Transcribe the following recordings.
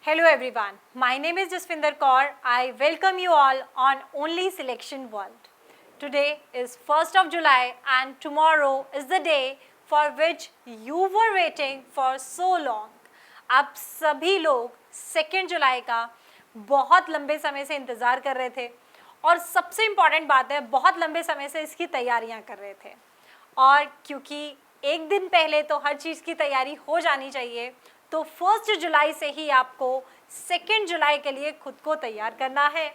Hello everyone, my name is Jasvinder Kaur. I welcome you all on Only Selection World. Today is 1st of July and tomorrow is the day for which you were waiting for so long. आप सभी लोग 2 जुलाई का बहुत लंबे समय से इंतज़ार कर रहे थे और सबसे इम्पॉर्टेंट बात है बहुत लंबे समय से इसकी तैयारियां कर रहे थे और क्योंकि एक दिन पहले तो हर चीज़ की तैयारी हो जानी चाहिए तो 1 जुलाई से ही आपको 2 जुलाई के लिए खुद को तैयार करना है।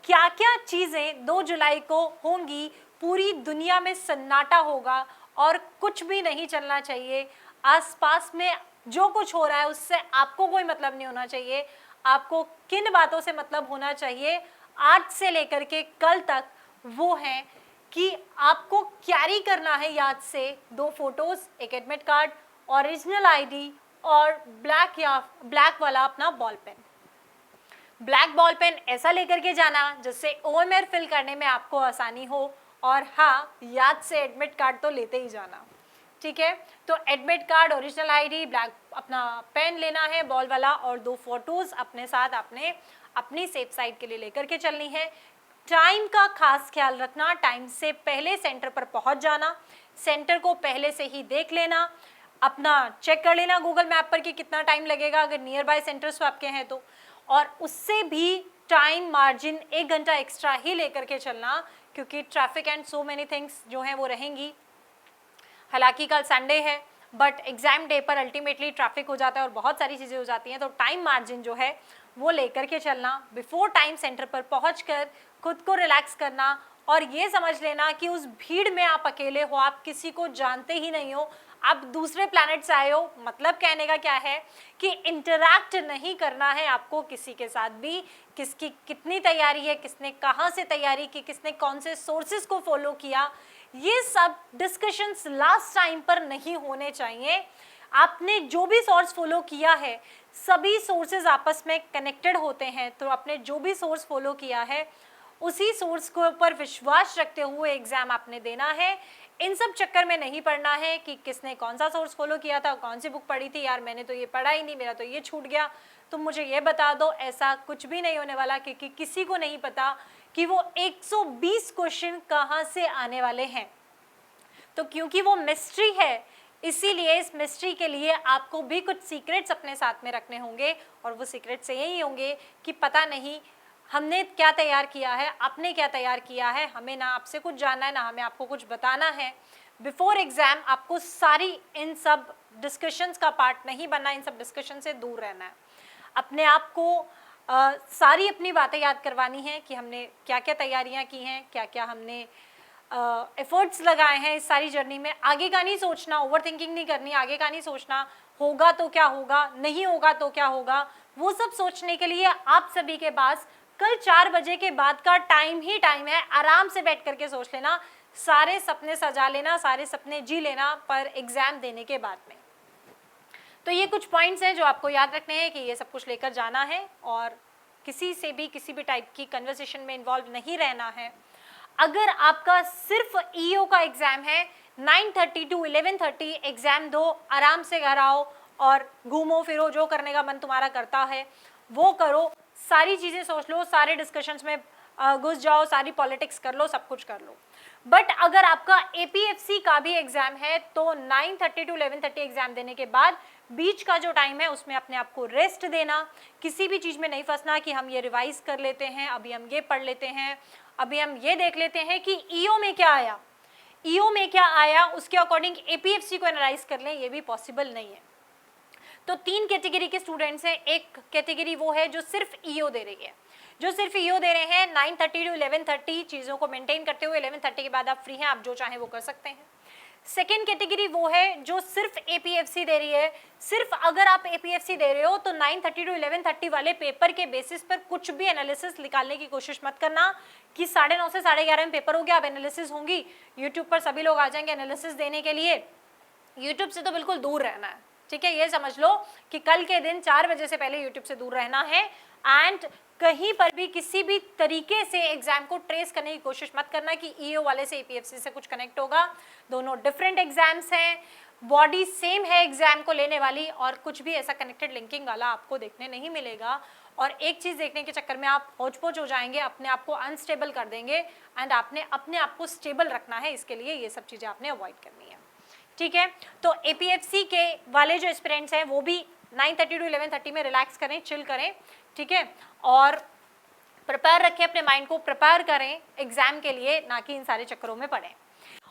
क्या क्या चीज़ें 2 जुलाई को होंगी, पूरी दुनिया में सन्नाटा होगा और कुछ भी नहीं चलना चाहिए। आसपास में जो कुछ हो रहा है उससे आपको कोई मतलब नहीं होना चाहिए। आपको किन बातों से मतलब होना चाहिए आज से लेकर के कल तक, वो है कि आपको कैरी करना है याद से 2 फोटोज़, एक एडमिट कार्ड, ओरिजिनल आईडी और ब्लैक वाला अपना ball pen. Black ball pen ऐसा लेकर के जाना जिससे ओएमआर फिल करने में आपको आसानी हो और हाँ, याद से एडमिट कार्ड तो लेते ही जाना, ठीक है। तो admit card, original ID, black अपना पेन लेना है बॉल वाला और 2 फोटोज़ अपने साथ आपने अपनी सेफ साइड के लिए लेकर के चलनी है। टाइम का खास ख्याल रखना, टाइम से पहले सेंटर पर पहुंच जाना, सेंटर को पहले से ही देख लेना, अपना चेक कर लेना गूगल मैप पर कि कितना टाइम लगेगा अगर नियर बाय सेंटर्स आपके हैं तो, और उससे भी टाइम मार्जिन 1 घंटा एक्स्ट्रा ही लेकर के चलना क्योंकि traffic and so many things जो हैं वो रहेंगी। हालांकि कल संडे है बट एग्जाम डे पर अल्टीमेटली ट्रैफिक हो जाता है और बहुत सारी चीज़ें हो जाती हैं, तो टाइम मार्जिन जो है वो लेकर के चलना। बिफोर टाइम सेंटर पर पहुंचकर खुद को रिलैक्स करना और ये समझ लेना कि उस भीड़ में आप अकेले हो, आप किसी को जानते ही नहीं हो, आप दूसरे प्लैनेट से आए हो। मतलब कहने का क्या है कि इंटरैक्ट नहीं करना है आपको किसी के साथ भी, किसकी कितनी तैयारी है, किसने कहाँ से तैयारी की, किसने कौन से सोर्सेज को फॉलो किया, ये सब डिस्कशंस लास्ट टाइम पर नहीं होने चाहिए। आपने जो भी सोर्स फॉलो किया है, सभी सोर्सेज आपस में कनेक्टेड होते हैं, तो आपने जो भी सोर्स फॉलो किया है उसी सोर्स के ऊपर विश्वास रखते हुए एग्जाम आपने देना है। इन सब चक्कर में नहीं पड़ना है कि किसने कौन सा सोर्स फॉलो किया था, कौन सी बुक पढ़ी थी, यार मैंने तो ये पढ़ा ही नहीं, मेरा तो ये छूट गया, तुम मुझे ये बता दो। ऐसा कुछ भी नहीं होने वाला क्योंकि किसी को नहीं पता कि वो 120 क्वेश्चन कहाँ से आने वाले हैं। तो क्योंकि वो मिस्ट्री है, इसीलिए इस मिस्ट्री के लिए आपको भी कुछ सीक्रेट्स अपने साथ में रखने होंगे और वो सीक्रेट्स यही होंगे कि पता नहीं हमने क्या तैयार किया है, आपने क्या तैयार किया है, हमें ना आपसे कुछ जानना है ना हमें आपको कुछ बताना है। बिफोर एग्जाम आपको सारी इन सब डिस्कशंस का पार्ट नहीं बनना, इन सब डिस्कशन से दूर रहना है। अपने आप को सारी अपनी बातें याद करवानी है कि हमने क्या क्या तैयारियां की हैं, क्या क्या हमने एफर्ट्स लगाए हैं इस सारी जर्नी में। आगे का नहीं सोचना, ओवर थिंकिंग नहीं करनी, आगे का नहीं सोचना होगा तो क्या होगा, नहीं होगा तो क्या होगा, वो सब सोचने के लिए आप सभी के पास कल 4 बजे के बाद का टाइम ही टाइम है। आराम से बैठ करके सोच लेना, सारे सपने सजा लेना, सारे सपने जी लेना पर एग्जाम देने के बाद में। तो ये कुछ पॉइंट्स हैं जो आपको याद रखने हैं कि ये सब कुछ लेकर जाना है और किसी से भी किसी भी टाइप की कन्वर्सेशन में इन्वॉल्व नहीं रहना है। अगर आपका सिर्फ ईओ का एग्जाम है, 9:30 to 11:30 एग्जाम दो, आराम से घर आओ और घूमो फिरो, जो करने का मन तुम्हारा करता है वो करो, सारी चीज़ें सोच लो, सारे डिस्कशंस में घुस जाओ, सारी पॉलिटिक्स कर लो, सब कुछ कर लो। बट अगर आपका एपीएफसी का भी एग्जाम है तो 9:30 to 11:30 एग्जाम देने के बाद बीच का जो टाइम है उसमें अपने आप को रेस्ट देना, किसी भी चीज़ में नहीं फंसना कि हम ये रिवाइज कर लेते हैं, अभी हम ये पढ़ लेते हैं, अभी हम ये देख लेते हैं कि ईओ में क्या आया, ईओ में क्या आया उसके अकॉर्डिंग एपीएफसी को एनालाइज कर लें, ये भी पॉसिबल नहीं है। तो 3 कैटेगरी के स्टूडेंट्स हैं। एक कैटेगरी वो है जो सिर्फ ईओ दे रही है, जो सिर्फ ईओ दे रहे हैं 9:30 to 11:30 चीज़ों को मेंटेन करते हुए। 11:30 के बाद आप फ्री हैं, आप जो चाहें वो कर सकते हैं। सेकेंड कैटेगरी वो है जो सिर्फ एपीएफसी दे रही है। सिर्फ अगर आप एपीएफसी दे रहे हो तो 9:30 to 11:30 वाले पेपर के बेसिस पर कुछ भी एनालिसिस निकालने की कोशिश मत करना कि 9:30 से 11:30 में पेपर हो गया, अब एनालिसिस होंगी, यूट्यूब पर सभी लोग आ जाएंगे एनालिसिस देने के लिए। यूट्यूब से तो बिल्कुल दूर रहना है, ठीक है। ये समझ लो कि कल के दिन 4 बजे से पहले यूट्यूब से दूर रहना है एंड कहीं पर भी किसी भी तरीके से एग्जाम को ट्रेस करने की कोशिश मत करना कि ईओ वाले से एपीएफसी से कुछ कनेक्ट होगा। दोनों डिफरेंट एग्जाम्स हैं, बॉडी सेम है एग्जाम को लेने वाली और कुछ भी ऐसा कनेक्टेड लिंकिंग वाला आपको देखने नहीं मिलेगा। और एक चीज़ देखने के चक्कर में आप होच-पोच हो जाएंगे, अपने आप को अनस्टेबल कर देंगे एंड आपने अपने आप को स्टेबल रखना है, इसके लिए ये सब चीज़ें आपने अवॉइड करनी है, ठीक है। तो एपीएफसी के वाले जो एस्पिरेंट्स हैं वो भी 9:30 to 11:30 में रिलैक्स करें, चिल करें, ठीक है, और प्रिपेयर रखें, अपने माइंड को प्रिपेयर करें एग्जाम के लिए, ना कि इन सारे चक्करों में पड़ें।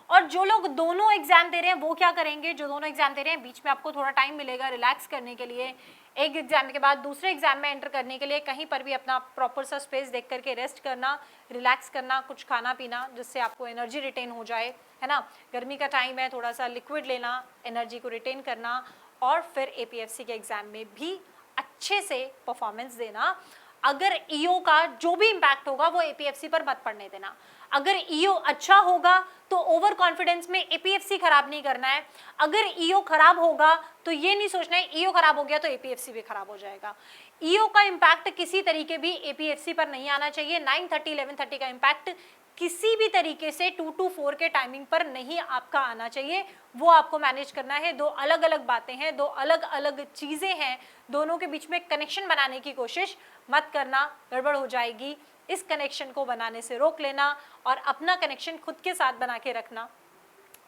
और जो लोग दोनों एग्जाम दे रहे हैं वो क्या करेंगे, जो दोनों एग्जाम दे रहे हैं बीच में आपको थोड़ा टाइम मिलेगा रिलैक्स करने के लिए, एक एग्जाम के बाद दूसरे एग्जाम में एंटर करने के लिए कहीं पर भी अपना प्रॉपर सा स्पेस देख करके रेस्ट करना, रिलैक्स करना, कुछ खाना पीना जिससे आपको एनर्जी रिटेन हो जाए, है ना। गर्मी का टाइम है, थोड़ा सा लिक्विड लेना, एनर्जी को रिटेन करना, और फिर एपीएफसी के एग्जाम में भी अच्छे से परफॉर्मेंस देना। अगर ईओ का जो भी इम्पैक्ट होगा वो एपीएफसी पर मत पड़ने देना। अगर ईओ अच्छा होगा तो ओवर कॉन्फिडेंस में एपीएफसी खराब नहीं करना है, अगर ईओ खराब होगा तो ये नहीं सोचना है ईओ खराब हो गया तो एपीएफसी भी खराब हो जाएगा। ईओ का इम्पैक्ट किसी तरीके भी एपीएफसी पर नहीं आना चाहिए। 9:30 11:30 का इम्पैक्ट किसी भी तरीके से 2 to 4 के टाइमिंग पर नहीं आपका आना चाहिए, वो आपको मैनेज करना है। दो अलग अलग बातें हैं, दो अलग अलग चीज़ें हैं, दोनों के बीच में कनेक्शन बनाने की कोशिश मत करना, गड़बड़ हो जाएगी। इस कनेक्शन को बनाने से रोक लेना और अपना कनेक्शन खुद के साथ बना के रखना,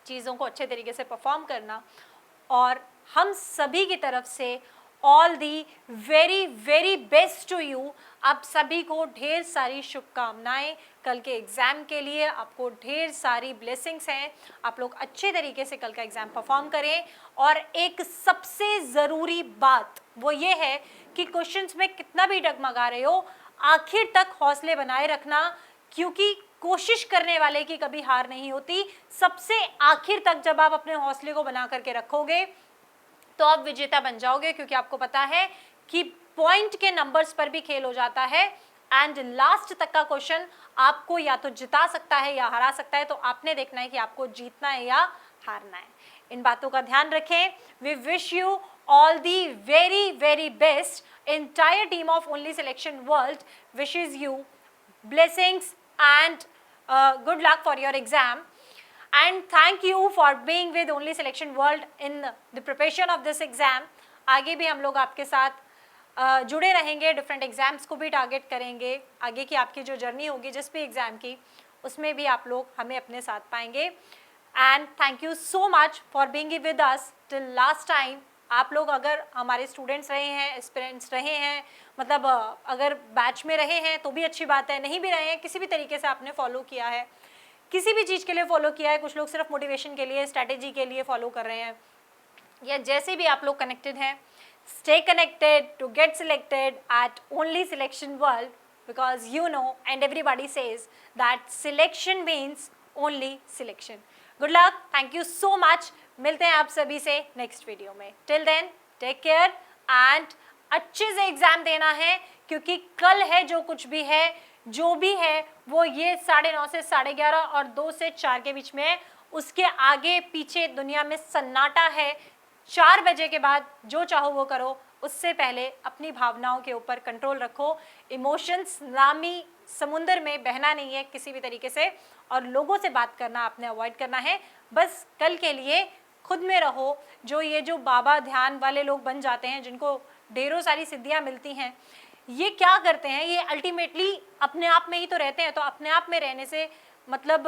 चीज़ों को अच्छे तरीके से परफॉर्म करना। और हम सभी की तरफ से all the very very best to you. आप सभी को ढेर सारी शुभकामनाएं कल के एग्ज़ाम के लिए, आपको ढेर सारी ब्लेसिंग्स हैं। आप लोग अच्छे तरीके से कल का एग्ज़ाम परफॉर्म करें। और एक सबसे ज़रूरी बात वो ये है कि क्वेश्चंस में कितना भी डगमगा रहे हो, आखिर तक हौसले बनाए रखना, क्योंकि कोशिश करने वाले की कभी हार नहीं होती। सबसे आखिर तक जब आप अपने हौसले को बना करके रखोगे तो आप विजेता बन जाओगे, क्योंकि आपको पता है कि पॉइंट के नंबर्स पर भी खेल हो जाता है एंड लास्ट तक का क्वेश्चन आपको या तो जिता सकता है या हरा सकता है। तो आपने देखना है कि आपको जीतना है या हारना है। इन बातों का ध्यान रखें। We wish you all the very very best. Entire team of Only Selection World wishes you blessings and good luck for your exam. And thank you for being with Only Selection World in the preparation of this exam. आगे भी हम लोग आपके साथ जुड़े रहेंगे, different exams को भी टारगेट करेंगे। आगे की आपकी जो जर्नी होगी जिस भी एग्ज़ाम की, उसमें भी आप लोग हमें अपने साथ पाएंगे। And thank you so much for being with us till last time. आप लोग अगर हमारे स्टूडेंट्स रहे हैं, एस्पिरेंट्स रहे हैं, मतलब अगर बैच में रहे हैं तो भी अच्छी बात है, नहीं भी रहे हैं, किसी भी तरीके से आपने फॉलो किया है, किसी भी चीज़ के लिए फॉलो किया है, कुछ लोग सिर्फ मोटिवेशन के लिए, स्ट्रैटेजी के लिए फॉलो कर रहे हैं, या जैसे भी आप लोग कनेक्टेड हैं, stay connected to get selected at only selection world, because you know and everybody says that selection means only selection. Good luck, thank you so much. मिलते हैं आप सभी से नेक्स्ट वीडियो में। टिल देन टेक केयर एंड अच्छे से exam देना है, क्योंकि कल है जो कुछ भी है, जो भी है वो ये 9:30 से 11:30 और 2 से 4 के बीच में है। उसके आगे पीछे दुनिया में सन्नाटा है। 4 बजे के बाद जो चाहो वो करो, उससे पहले अपनी भावनाओं के ऊपर कंट्रोल रखो। इमोशंस नामी समुंदर में बहना नहीं है किसी भी तरीके से, और लोगों से बात करना आपने अवॉइड करना है। बस कल के लिए खुद में रहो। जो ये जो बाबा ध्यान वाले लोग बन जाते हैं, जिनको ढेरों सारी सिद्धियां मिलती हैं, ये क्या करते हैं, ये अल्टीमेटली अपने आप में ही तो रहते हैं। तो अपने आप में रहने से मतलब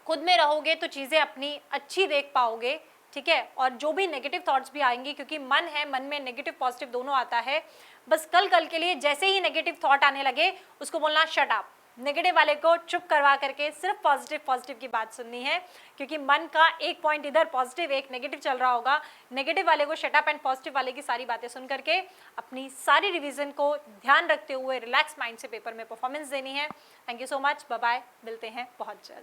खुद में रहोगे तो चीज़ें अपनी अच्छी देख पाओगे, ठीक है। और जो भी नेगेटिव थॉट्स भी आएंगी, क्योंकि मन है, मन में नेगेटिव पॉजिटिव दोनों आता है। बस कल के लिए जैसे ही नेगेटिव थॉट आने लगे उसको बोलना शट अप, नेगेटिव वाले को चुप करवा करके सिर्फ पॉजिटिव की बात सुननी है, क्योंकि मन का एक पॉइंट इधर पॉजिटिव, एक नेगेटिव चल रहा होगा। नेगेटिव वाले को शट अप एंड पॉजिटिव वाले की सारी बातें सुन करके अपनी सारी रिवीजन को ध्यान रखते हुए रिलैक्स माइंड से पेपर में परफॉर्मेंस देनी है। Thank you so much, bye bye, मिलते हैं बहुत जल्द।